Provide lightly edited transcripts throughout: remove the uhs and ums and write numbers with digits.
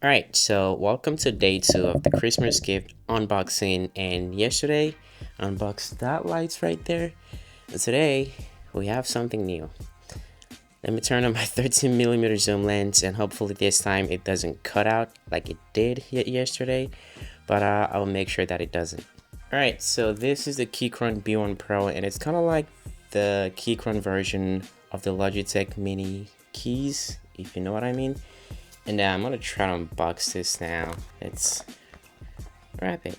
Alright, so welcome to day 2 of the Christmas gift unboxing, and yesterday I unboxed that lights right there, and today we have something new. Let me turn on my 13mm zoom lens, and hopefully this time it doesn't cut out like it did yesterday, but I'll make sure that it doesn't. Alright, so this is the Keychron B1 Pro, and it's kind of like the Keychron version of the Logitech mini keys, if you know what I mean. And I'm gonna try to unbox this now. Let's wrap it.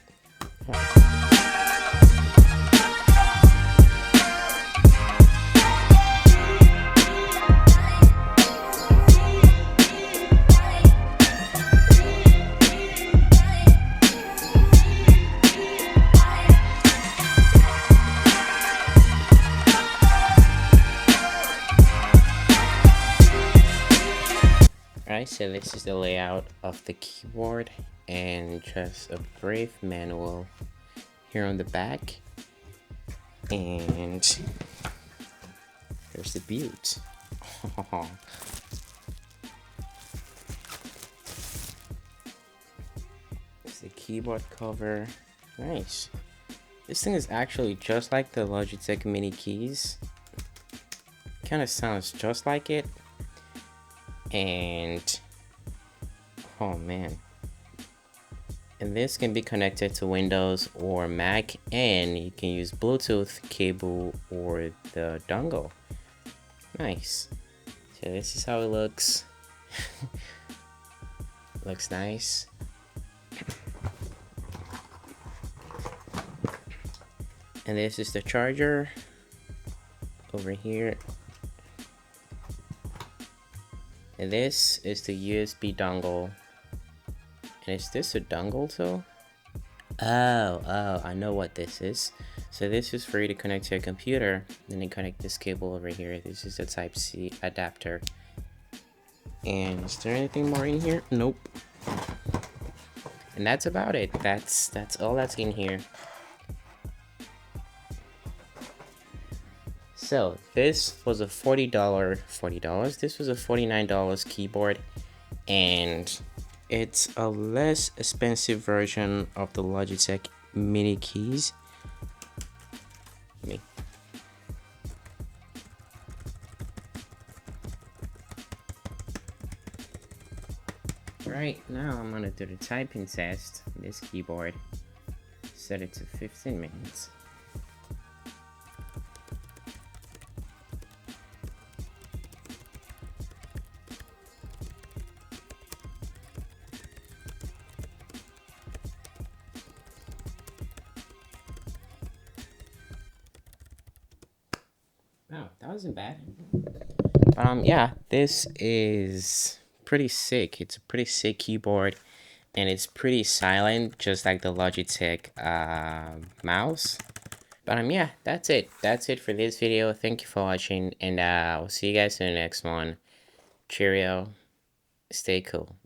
Alright, so this is the layout of the keyboard and just a brief manual here on the back. And there's the butte. It's the keyboard cover. Nice. This thing is actually just like the Logitech mini keys. Kind of sounds just like it. And oh man, and this can be connected to Windows or Mac, and you can use Bluetooth cable or the dongle. Nice. So this is how it looks. Looks nice. And this is the charger over here. And this is the USB dongle. And is this a dongle too? Oh, I know what this is. So this is for you to connect to your computer. Then you connect this cable over here. This is the Type-C adapter. And is there anything more in here? Nope. And that's about it. That's all that's in here. So this was a $40. This was a $49 keyboard, and it's a less expensive version of the Logitech mini keys. Right now I'm gonna do the typing test on this keyboard. Set it to 15 minutes. Oh, that wasn't bad. Yeah, this is pretty sick. It's a pretty sick keyboard, and it's pretty silent, just like the Logitech mouse. But yeah, that's it. That's it for this video. Thank you for watching, and I'll see you guys in the next one. Cheerio. Stay cool.